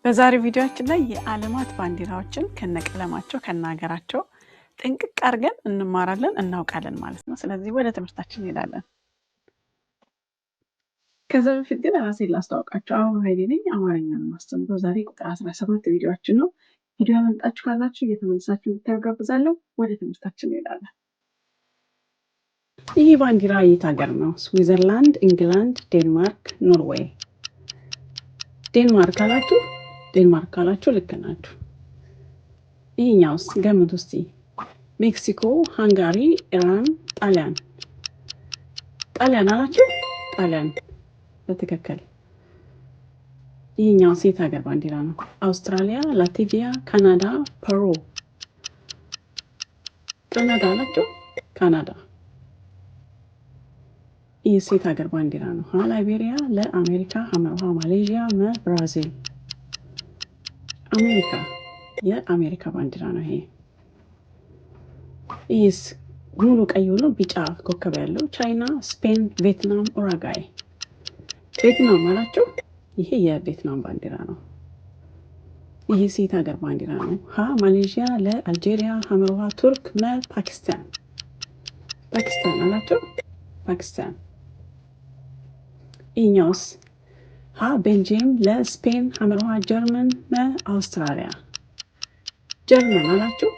በዛሬው ቪዲዮአችን ላይ የዓለማት ባንዲራዎችን ከነቀለማቸው ከነሀገራቸው ጥንቅቅ አድርገን እንማራለን እናውቃለን ማለት ነው። ስለዚህ ወደ ትምህርታችን እንሄዳለን። ከዛ በፊት ግን ራሴን ላስተዋውቃቸው። አሁን ኃይሌ ነኝ። አማርኛ ነው የማስተምረው። ዛሬ ቁጥር 17 ቪዲዮአችን ነው። ቪዲዮ ያመልጣችሁ ካላችሁ እየተመለሳችሁ እንድታዩ ጋብዛለሁ። ወደ ትምህርታችን እንሄዳለን። ይህ ባንዲራ የት ሀገር ነው? ስዊዘርላንድ፣ ኢንግላንድ፣ ዴንማርክ፣ ኖርዌይ። ዴንማርክ አላችሁ? ዴንማርክ ካላችሁ ልክ ናችሁ። ይህኛውስ ገምቱ እስቲ። ሜክሲኮ፣ ሃንጋሪ፣ ኢራን፣ ጣሊያን። ጣሊያን አላችሁ? ጣሊያን በትክክል። ይህኛው ሴት ሀገር ባንዲራ ነው? አውስትራሊያ፣ ላትቪያ፣ ካናዳ፣ ፐሩ። ካናዳ አላችሁ? ካናዳ። ይህ ሴት ሀገር ባንዲራ ነው? ላይቤሪያ፣ ለአሜሪካ፣ ሐመርሃ ማሌዥያ፣ ብራዚል። አሜሪካ የአሜሪካ ባንዲራ ነው ይሄ። ይህስ ሙሉ ቀይ ሆኖ ቢጫ ኮከብ ያለው ቻይና፣ ስፔን፣ ቪየትናም፣ ኡራጋይ። ቪየትናም አላችሁ? ይሄ የቪየትናም ባንዲራ ነው። ይህ ሴት ሀገር ባንዲራ ነው? ማሌዥያ፣ ለአልጄሪያ፣ ሐመርሃ ቱርክ፣ ፓኪስታን። ፓኪስታን አላችሁ? ፓኪስታን። ይህኛውስ? ቤልጅየም፣ ለስፔን፣ ሐመርሃ ጀርመን፣ አውስትራሊያ። ጀርመን አላችሁ?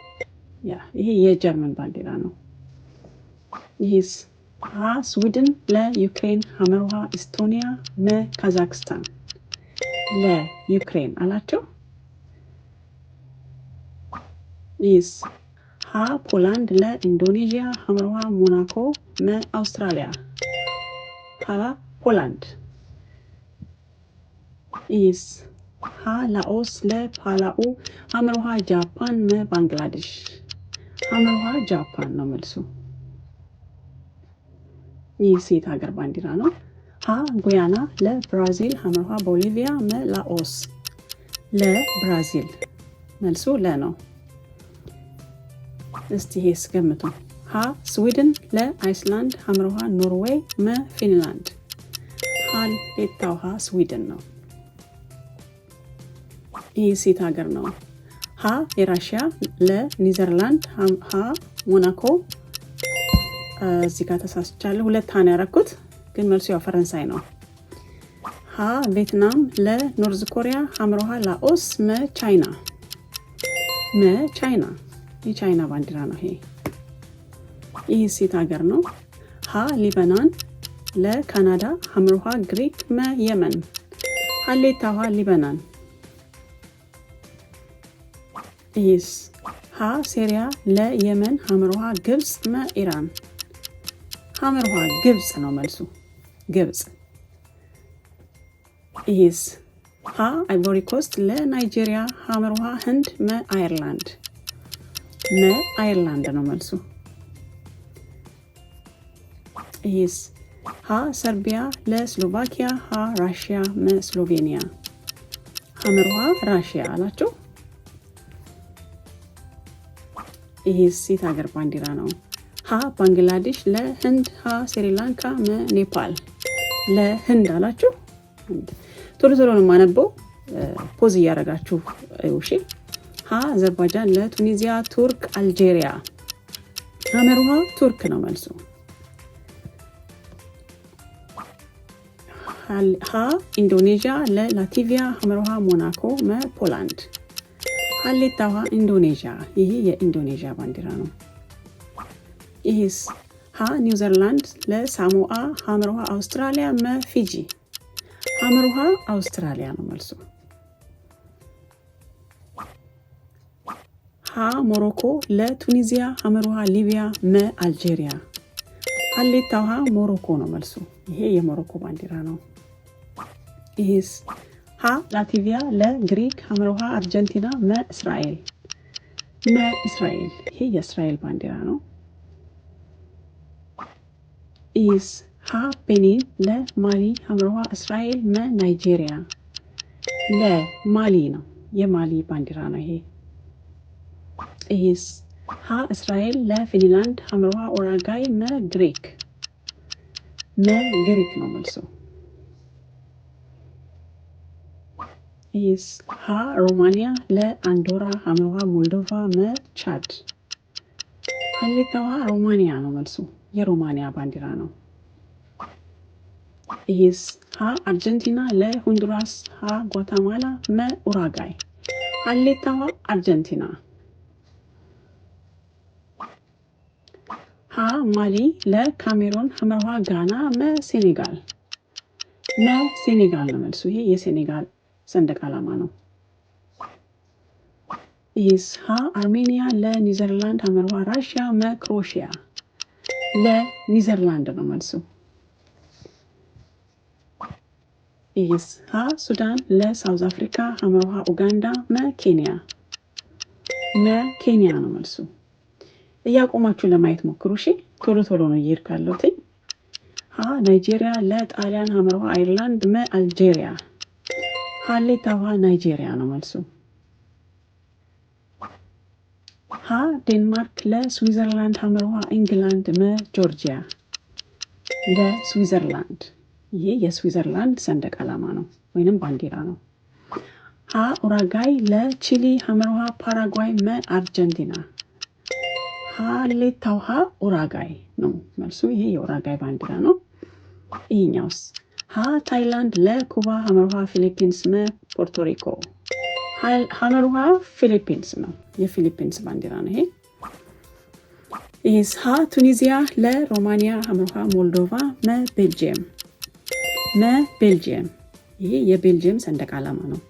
ይሄ የጀርመን ባንዲራ ነው። ይህስ? ስዊድን፣ ለዩክሬን፣ ሐመርሃ ኢስቶኒያ፣ ካዛክስታን። ለዩክሬን አላችሁ? ይህስ? ፖላንድ፣ ለኢንዶኔዥያ፣ ሐመርሃ ሞናኮ፣ አውስትራሊያ። ፖላንድ። ይህስ? ላኦስ፣ ለፓላኡ፣ ሐመርሃ ጃፓን፣ ባንግላዴሽ። ሐመርሃ ጃፓን ነው መልሱ። ይህ ሴት ሀገር ባንዲራ ነው? ጉያና፣ ለብራዚል፣ ሐመርሃ ቦሊቪያ፣ ላኦስ። ለብራዚል መልሱ ነው። እስቲ ይሄስ ገምቱ። ስዊድን፣ ለአይስላንድ፣ ሐመርሃ ኖርዌይ፣ ፊንላንድ። ሌታው ስዊድን ነው። ይህ ሴት ሀገር ነው? የራሽያ፣ ለኒዘርላንድ፣ ሞናኮ። እዚህ ጋር ተሳስቻለሁ፣ ሁለት ነው ያደረኩት፣ ግን መልሱ ያው ፈረንሳይ ነው። ቪየትናም፣ ለኖርዝ ኮሪያ፣ ሐመርሃ ላኦስ፣ ቻይና። ቻይና የቻይና ባንዲራ ነው ይሄ። ይህ ሴት ሀገር ነው? ሊበናን፣ ለካናዳ፣ ሐመርሃ ግሪክ፣ የመን። ሌታው ሊበናን። ይህስ? ሲሪያ፣ ለየመን፣ ሐመርሃ ግብፅ፣ ኢራን። ሐመርሃ ግብፅ ነው መልሱ፣ ግብፅ። ይህስ? አይቮሪ ኮስት፣ ለናይጄሪያ፣ ሐመርሃ ህንድ፣ አየርላንድ። አየርላንድ ነው መልሱ። ይህስ? ሰርቢያ፣ ለስሎቫኪያ፣ ራሽያ፣ ስሎቬኒያ። ሐመርሃ ራሽያ አላችሁ? ይህ ሴት ሀገር ባንዲራ ነው? ባንግላዴሽ፣ ለህንድ፣ ስሪላንካ፣ ኔፓል። ለህንድ አላችሁ? ቶሎ ቶሎ ነው የማነበው፣ ፖዝ እያደረጋችሁ እሺ። አዘርባይጃን፣ ለቱኒዚያ፣ ቱርክ፣ አልጄሪያ። ሐመርሃ ቱርክ ነው መልሱ። ኢንዶኔዥያ፣ ለላትቪያ፣ ሐመርሃ ሞናኮ፣ ፖላንድ። ሌታው ኢንዶኔዥያ። ይህ የኢንዶኔዥያ ባንዲራ ነው። ይህስ? ኒውዚላንድ፣ ለሳሞአ፣ ሐመርሃ አውስትራሊያ፣ ፊጂ። ሐመርሃ አውስትራሊያ ነው መልሱ። ሞሮኮ፣ ለቱኒዚያ፣ ሐመርሃ ሊቢያ፣ አልጄሪያ። ሌታው ሞሮኮ ነው መልሱ። ይሄ የሞሮኮ ባንዲራ ነው። ይህስ? ላትቪያ፣ ለግሪክ፣ ሐመርሃ አርጀንቲና፣ እስራኤል። እስራኤል። ይሄ የእስራኤል ባንዲራ ነው። ይህስ? ቤኒን፣ ለማሊ፣ ሐመርሃ እስራኤል፣ ናይጄሪያ። ለማሊ ነው፣ የማሊ ባንዲራ ነው ይሄ። ይህስ? እስራኤል፣ ለፊንላንድ፣ ሐመርሃ ኡራጋይ፣ ግሪክ። ግሪክ ነው መልሱ። ኢስ ሀ ሮማኒያ ለአንዶራ ሐመርሃ ሞልዶቫ መ ቻድ። ሀሌታዋ ሮማኒያ ነው መልሱ። የሮማኒያ ባንዲራ ነው። ኢስ ሀ አርጀንቲና ለሆንዱራስ ሀ ጓታማላ መ ኡራጋይ። ሀሌታዋ አርጀንቲና። ሀ ማሊ ለካሜሮን ሐመርሃ ጋና መ ሴኔጋል። መ ሴኔጋል ነው መልሱ። ይሄ የሴኔጋል ሰንደቅ ዓላማ ነው። ኢስ ሀ አርሜኒያ ለኒዘርላንድ ሐመርሃ ራሽያ መ ክሮሺያ። ለኒዘርላንድ ነው መልሱ። ኢስ ሀ ሱዳን ለሳውዝ አፍሪካ ሐመርሃ ኡጋንዳ መ ኬንያ። መ ኬንያ ነው መልሱ። እያቆማችሁ ለማየት ሞክሩ እሺ። ቶሎ ቶሎ ነው እየሄድኩ ያለሁት። ሀ ናይጄሪያ ለጣሊያን ሐመርሃ አይርላንድ መ አልጄሪያ። ሀሌታዋ ናይጄሪያ ነው መልሱ። ሀ ዴንማርክ ለስዊዘርላንድ ሐመርሃ ኢንግላንድ መ ጆርጂያ። ለስዊዘርላንድ። ይሄ የስዊዘርላንድ ሰንደቅ ዓላማ ነው ወይንም ባንዲራ ነው። ሀ ኡራጋይ ለቺሊ ሐመርሃ ፓራጓይ መ አርጀንቲና። ሀሌታው ሀ ኡራጋይ ነው መልሱ። ይሄ የኡራጋይ ባንዲራ ነው። ይሄኛውስ? ሀ ታይላንድ ለኩባ ሐመርሃ ፊሊፒንስ መ ፖርቶሪኮ። ሐመርሃ ፊሊፒንስ ነው፣ የፊሊፒንስ ባንዲራ ነው ይሄ። ኢስ ሀ ቱኒዚያ ለሮማኒያ ሐመርሃ ሞልዶቫ መ ቤልጅየም። መ ቤልጅየም። ይሄ የቤልጅየም ሰንደቅ ዓላማ ነው።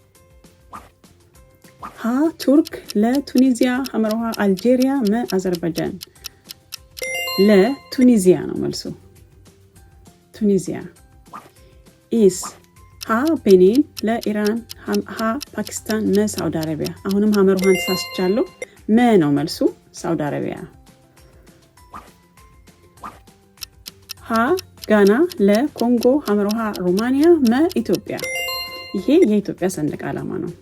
ሀ ቱርክ ለቱኒዚያ ሐመርሃ አልጄሪያ መ አዘርባይጃን። ለቱኒዚያ ነው መልሱ። ቱኒዚያ። ኢስ ሀ ቤኒን ለኢራን ሀ ፓኪስታን መ ሳውዲ አረቢያ። አሁንም ሐመርሃን ተሳስቻለሁ። መ ነው መልሱ። ሳውዲ አረቢያ። ሀ ጋና ለኮንጎ ሐመርሃ ሮማኒያ መ ኢትዮጵያ። ይሄ የኢትዮጵያ ሰንደቅ ዓላማ ነው።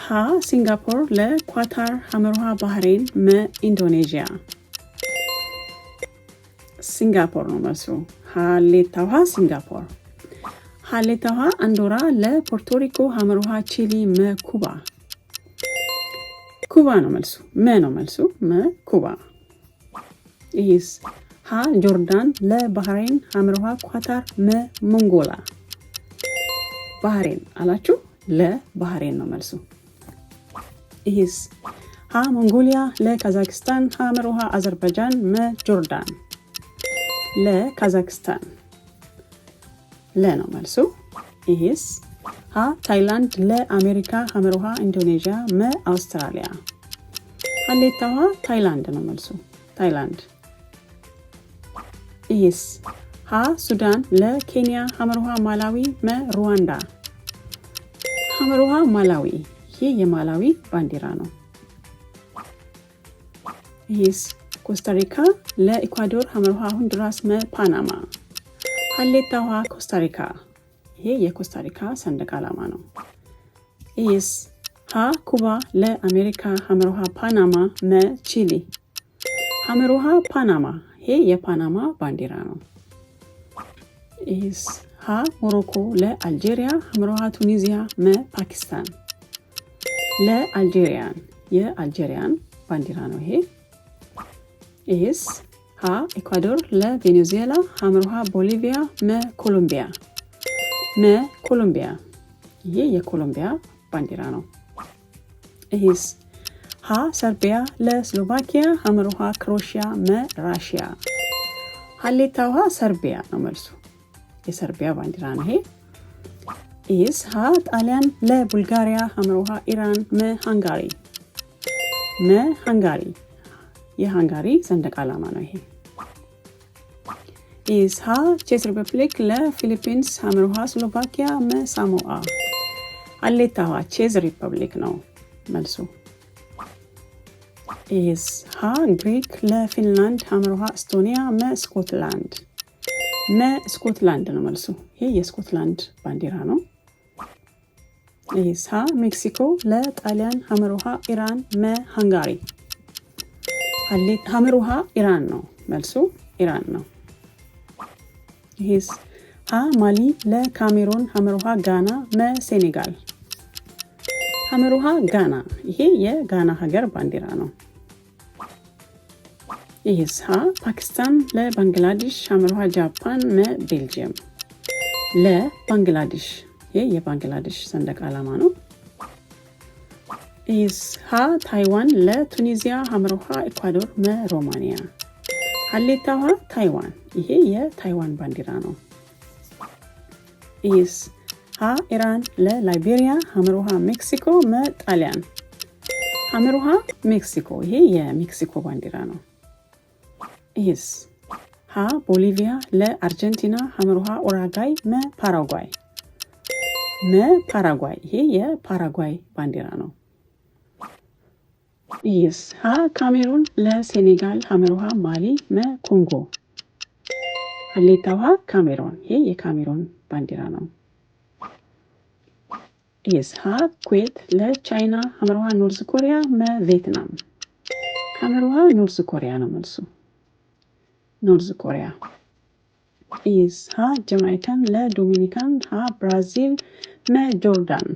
ሀ ሲንጋፖር ለኳታር ሐመርሃ ባህሬን መ ኢንዶኔዥያ። ሲንጋፖር ነው መልሱ። ሀሌታዋ ሲንጋፖር። ሀሌታዋ አንዶራ ለፖርቶሪኮ ሐመርሃ ቺሊ መ ኩባ። ኩባ ነው መልሱ። መ ነው መልሱ። መ ኩባ። ኢስ ሀ ጆርዳን ለባህሬን ሐመርሃ ኳታር መ ሞንጎላ። ባህሬን አላችሁ። ለባህሬን ነው መልሱ። ኢስ ሀ ሞንጎሊያ ለካዛክስታን ሐመርሃ አዘርባይጃን መ ጆርዳን። ለካዛክስታን። ለ ነው መልሱ። ኢስ ሀ ታይላንድ ለአሜሪካ ሐመርሃ ኢንዶኔዥያ መ አውስትራሊያ። ሀሌታዋ ታይላንድ ነው መልሱ። ታይላንድ። ኢስ ሀ ሱዳን ለኬንያ ሐመርሃ ማላዊ መ ሩዋንዳ። ሐመርሃ ማላዊ። ይህ የማላዊ ባንዲራ ነው። ኢስ ኮስታሪካ ለኢኳዶር ሐመርሃ ሆንዱራስ መ ፓናማ። ሀሌታዋ ኮስታሪካ። ይሄ የኮስታሪካ ሰንደቅ ዓላማ ነው። ኢስ ሀ ኩባ ለአሜሪካ ሐመርሃ ፓናማ መ ቺሊ። ሐመርሃ ፓናማ። ይሄ የፓናማ ባንዲራ ነው። ኢስ ሀ ሞሮኮ ለአልጄሪያ ሐመርሃ ቱኒዚያ መ ፓኪስታን። ለአልጄሪያን። የአልጄሪያን ባንዲራ ነው ይሄ። ኢስ ሀ ኢኳዶር ለቬኔዙዌላ ሐመርሃ ቦሊቪያ መ ኮሎምቢያ። መ ኮሎምቢያ። ይሄ የኮሎምቢያ ባንዲራ ነው። ኢስ ሀ ሰርቢያ ለስሎቫኪያ ሐመርሃ ክሮሺያ መ ራሽያ። ሀሌታዋ ሰርቢያ ነው መልሱ። የሰርቢያ ባንዲራ ነው ይሄ። ኢስ ሀ ጣሊያን ለቡልጋሪያ ሐመርሃ ኢራን መ ሃንጋሪ። መ ሃንጋሪ። የሃንጋሪ ሰንደቅ ዓላማ ነው ይሄ። ኢስ ሀ ቼክ ሪፐብሊክ ለፊሊፒንስ ሐመርሃ ስሎቫኪያ መ ሳሞአ። ሀሌታዋ ቼክ ሪፐብሊክ ነው መልሱ። ኢስ ሀ ግሪክ ለፊንላንድ ሐመርሃ ኤስቶኒያ መ ስኮትላንድ። መ ስኮትላንድ ነው መልሱ። ይሄ የስኮትላንድ ባንዲራ ነው። ኢስ ሀ ሜክሲኮ ለጣሊያን ሐመርሃ ኢራን መ ሃንጋሪ። ሐመርሃ ኢራን ነው መልሱ። ኢራን ነው። ኢስ ሀ ማሊ ለካሜሩን ሀመርሃ ጋና ሴኔጋል ሀመርሃ ጋና ይሄ የጋና ሀገር ባንዲራ ነው። ይህስ ሀ ፓኪስታን ለባንግላዴሽ ሀመርሃ ጃፓን ቤልጅየም ለባንግላዴሽ ይሄ የባንግላዴሽ ሰንደቅ ዓላማ ነው። ይህስ ሀ ታይዋን ለቱኒዚያ ሀመርሃ ኢኳዶር ሮማኒያ ሀሌታዋ ታይዋን ይሄ የታይዋን ባንዲራ ነው። ይህስ ሀ ኢራን ለላይቤሪያ ሀመርሃ ሜክሲኮ ጣሊያን ሀመርሃ ሜክሲኮ ይሄ የሜክሲኮ ባንዲራ ነው። ይህስ ሀ ቦሊቪያ ለአርጀንቲና ሀመርሃ ኡራጋይ ፓራጓይ ፓራጓይ ይሄ የፓራጓይ ባንዲራ ነው። ይህስ ሀ ካሜሩን ለሴኔጋል ሀመርሃ ማሊ ኮንጎ ሀሌታዋ ካሜሩን ይሄ የካሜሩን ባንዲራ ነው። ይህስ ሀ ኩዌት ለቻይና ሀመርሃ ኖርዝ ኮሪያ ቪየትናም ሀመርሃ ኖርዝ ኮሪያ ነው መልሱ ኖርዝ ኮሪያ። ይህስ ሀ ጀማይካን ለዶሚኒካን ሀ ብራዚል ጆርዳን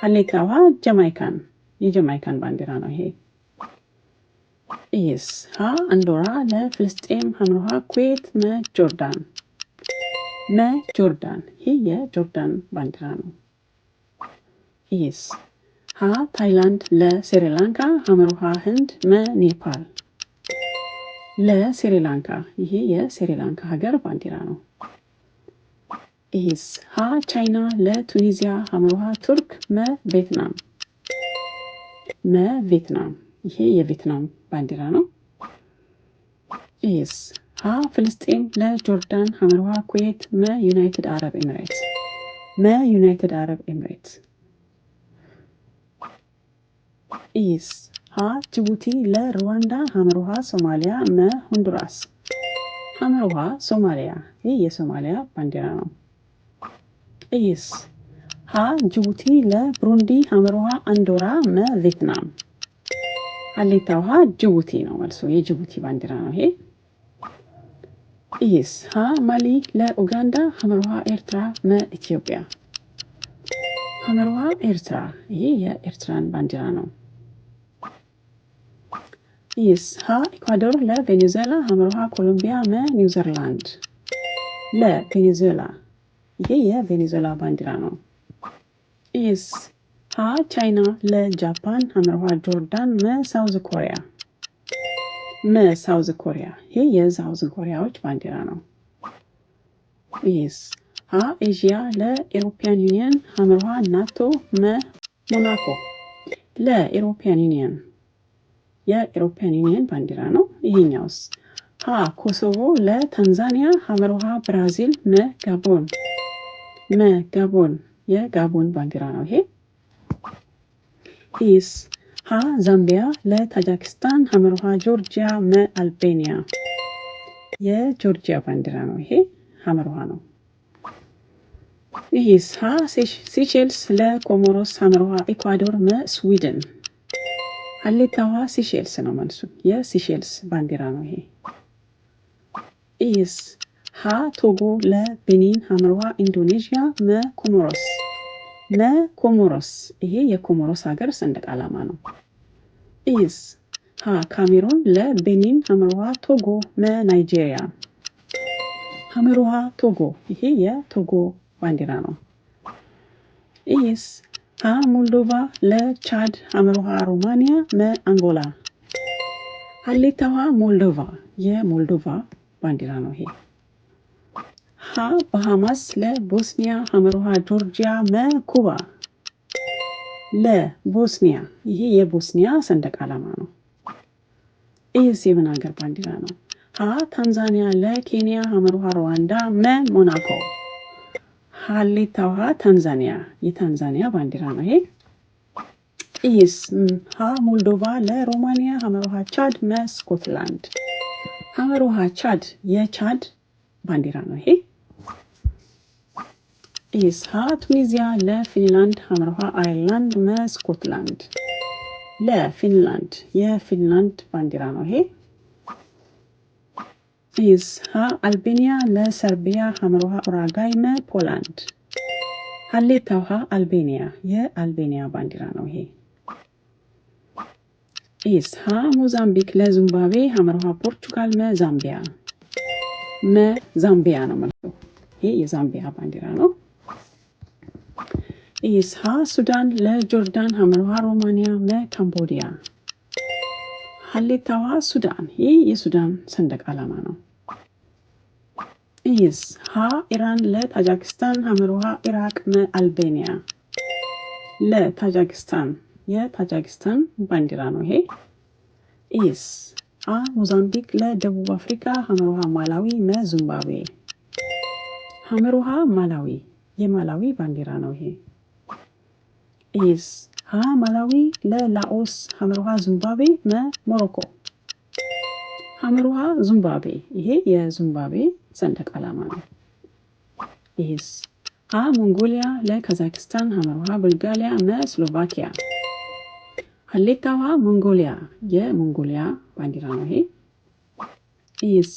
ሀሌታዋ ጀማይካን የጀማይካን ባንዲራ ነው ይሄ። ይህስ ሀ አንዶራ ለፍልስጤም ሀመርሃ ኩዌት ጆርዳን ጆርዳን ይሄ የጆርዳን ባንዲራ ነው። ይህስ ሀ ታይላንድ ለስሪላንካ ሀመርሃ ህንድ ኔፓል ለስሪላንካ ይሄ የስሪላንካ ሀገር ባንዲራ ነው። ይህስ ሀ ቻይና ለቱኒዚያ ሀመርሃ ቱርክ ቪየትናም ቪየትናም ይሄ የቪየትናም ባንዲራ ነው። ይህስ ሀ ፍልስጤም ለጆርዳን ሀመርሃ ኩዌት ዩናይትድ አረብ ኤሚሬትስ ዩናይትድ አረብ ኤሚሬትስ። ይህስ ሀ ጅቡቲ ለሩዋንዳ ሀመርሃ ሶማሊያ ሆንዱራስ ሀመርሃ ሶማሊያ ይህ የሶማሊያ ባንዲራ ነው። ይህስ ሀ ጅቡቲ ለብሩንዲ ሀመርሃ አንዶራ ቪየትናም ሀሌታው ሀ ጅቡቲ ነው መልሶ የጅቡቲ ባንዲራ ነው ይሄ። ይህስ ሀ ማሊ ለኡጋንዳ ሀመርሃ ኤርትራ ኢትዮጵያ ሀመርሃ ኤርትራ ይሄ የኤርትራን ባንዲራ ነው። ይህስ ሀ ኢኳዶር ለቬኔዙዌላ ሀመርሃ ኮሎምቢያ ኒውዚላንድ ለቬኔዙዌላ ይሄ የቬኔዙዌላ ባንዲራ ነው። ይህስ ሀ ቻይና ለጃፓን ሀመርሃ ጆርዳን ሳውዝ ኮሪያ ሳውዝ ኮሪያ ይሄ የሳውዝ ኮሪያዎች ባንዲራ ነው። ይህስ ሀ ኤዥያ ለኢሮፒያን ዩኒየን ሀመርሃ ናቶ ሞናኮ ለኢሮፒያን ዩኒየን የኢሮፒያን ዩኒየን ባንዲራ ነው። ይሄኛውስ ሀ ኮሶቮ ለታንዛኒያ ሀመርሃ ብራዚል ጋቦን ጋቦን የጋቦን ባንዲራ ነው ይሄ። ይህስ ሀ ዛምቢያ ለታጃኪስታን ሀመርሃ ጆርጂያ አልቤኒያ የጆርጂያ ባንዲራ ነው ይሄ ሀመርሃ ነው። ይህስ ሀ ሲሼልስ ለኮሞሮስ ሀመርሃ ኢኳዶር ስዊድን ሀሌታዋ ሲሼልስ ነው መልሱ የሲሼልስ ባንዲራ ነው ይሄ። ይህስ ሀ ቶጎ ለቤኒን ሀመርሃ ኢንዶኔዥያ ኮሞሮስ ኮሞሮስ ይሄ የኮሞሮስ ሀገር ሰንደቅ ዓላማ ነው። ይህስ ሀ ካሜሩን ለቤኒን ሀመርሃ ቶጎ ናይጄሪያ ሀመርሃ ቶጎ ይሄ የቶጎ ባንዲራ ነው። ይህስ ሀ ሞልዶቫ ለቻድ ሀመርሃ ሮማኒያ አንጎላ ሀሌታዋ ሞልዶቫ የሞልዶቫ ባንዲራ ነው ይሄ። ሀ ባሃማስ ለቦስኒያ ሀመርሃ ጆርጂያ ኩባ ለቦስኒያ ይሄ የቦስኒያ ሰንደቅ ዓላማ ነው። ይህስ የምን ሀገር ባንዲራ ነው? ሀ ታንዛኒያ ለኬንያ ሀመርሃ ሩዋንዳ ሞናኮ ሀሌታው ሀ ታንዛኒያ የታንዛኒያ ባንዲራ ነው ይሄ። ይህስ ሀ ሞልዶቫ ለሮማኒያ ሀመርሃ ቻድ ስኮትላንድ ሀመርሃ ቻድ የቻድ ባንዲራ ነው ይሄ። ይህስ ሀ ቱኒዚያ ለፊንላንድ ሀመርሃ አይርላንድ ስኮትላንድ ለፊንላንድ የፊንላንድ ባንዲራ ነው ይሄ። is ha Albania le Serbia ሐመሮሃ ኡራጋይ መ ፖላንድ ሀሌታው ha አልቤኒያ የአልቤኒያ ባንዲራ ነው ይሄ is ha ሞዛምቢክ ለዚምባብዌ ሐመሮሃ ፖርቹጋል መ ዛምቢያ ነው ማለት ነው ይሄ የዛምቢያ ባንዲራ ነው is ha ሱዳን ለጆርዳን ሐመሮሃ ሮማኒያ መ ካምቦዲያ ሀሌታው ሱዳን ይሄ የሱዳን ሰንደቅ ዓላማ ነው is ha ኢራን ለታጃኪስታን ሐመሮሃ ኢራቅ መ አልቤኒያ ለታጃኪስታን የታጃኪስታን ባንዲራ ነው ይሄ is ha ሞዛምቢክ ለደቡብ አፍሪካ ሐመሮሃ ማላዊ መ ዚምባብዌ ሐመሮሃ ማላዊ የማላዊ ባንዲራ ነው ይሄ is ha ማላዊ ለላኦስ ሐመሮሃ ዚምባብዌ መ ሞሮኮ ሐመሮሃ ዚምባብዌ ይሄ የዚምባብዌ ሰንደቅ ዓላማ ነው is ha ሞንጎሊያ ለካዛክስታን ሐመሮሃ ቡልጋሪያ መ ስሎቫኪያ ሀሌታው ሞንጎሊያ የሞንጎሊያ ባንዲራ ነው ይሄ is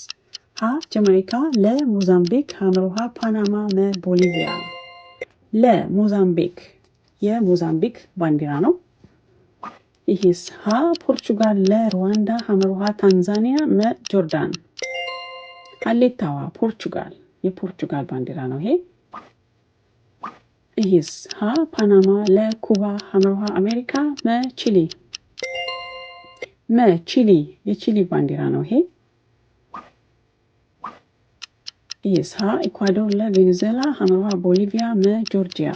ha ጃማይካ ለሞዛምቢክ ሐመሮሃ ፓናማ መ ቦሊቪያ ለሞዛምቢክ የሞዛምቢክ ባንዲራ ነው is ha ፖርቹጋል ለሩዋንዳ ሐመሮሃ ታንዛኒያ መ ጆርዳን ሀሌታው ፖርቹጋል የፖርቹጋል ባንዲራ ነው ይሄ is ha ፓናማ ለኩባ ሐመሮሃ አሜሪካ መ ቺሊ የቺሊ ባንዲራ ነው ይሄ is ha ኢኳዶር ለቬኔዙዌላ ሐመሮሃ ቦሊቪያ መ ጆርጂያ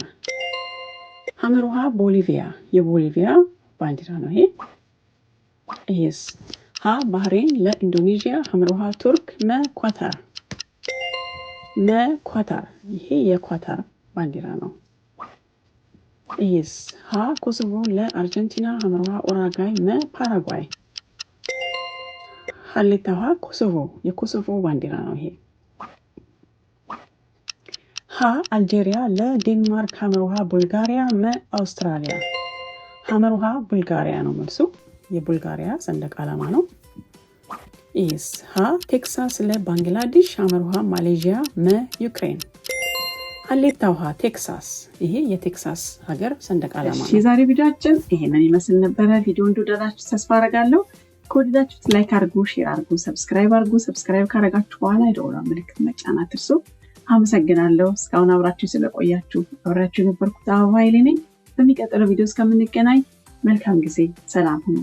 ሐመሮሃ ቦሊቪያ የቦሊቪያ ባንዲራ ነው ይሄ is ha ባህሬን ለኢንዶኔዥያ ሐመሮሃ ቱርክ መ ኳታር ይሄ የኳታር ባንዲራ ነው is ha ኮሶቮ ለአርጀንቲና ሐመሮሃ ኡራጋይ መ ፓራጓይ ሀሌታው ኮሶቮ የኮሶቮ ባንዲራ ነው ይሄ ha አልጄሪያ ለዴንማርክ ሐመሮሃ ቡልጋሪያ መ አውስትራሊያ ሐመሮሃ ቡልጋሪያ ነው መልሱ የቡልጋሪያ ሰንደቅ ዓላማ ነው is ha ቴክሳስ ለባንግላዴሽ ሐመሮሃ ማሌዥያ መ ዩክሬን ሀሌታው ቴክሳስ ይሄ የቴክሳስ ሀገር ሰንደቅ ዓላማ ነው የዛሬ ቪዲዮአችን ይሄንን ይመስል ነበር ቪዲዮ እንደወደዳችሁ ተስፋ አደርጋለሁ ከወደዳችሁት ላይክ አድርጉ ሼር አድርጉ ሰብስክራይብ ካደረጋችሁ በኋላ የደወል ምልክት መጫን አትርሱ አመሰግናለሁ እስካሁን አብራችሁ ስለቆያችሁ አብራችሁ ነበርኩት አበባ ኃይሌ ነኝ በሚቀጥለው ቪዲዮ እስከምንገናኝ መልካም ጊዜ ሰላም ሁኑ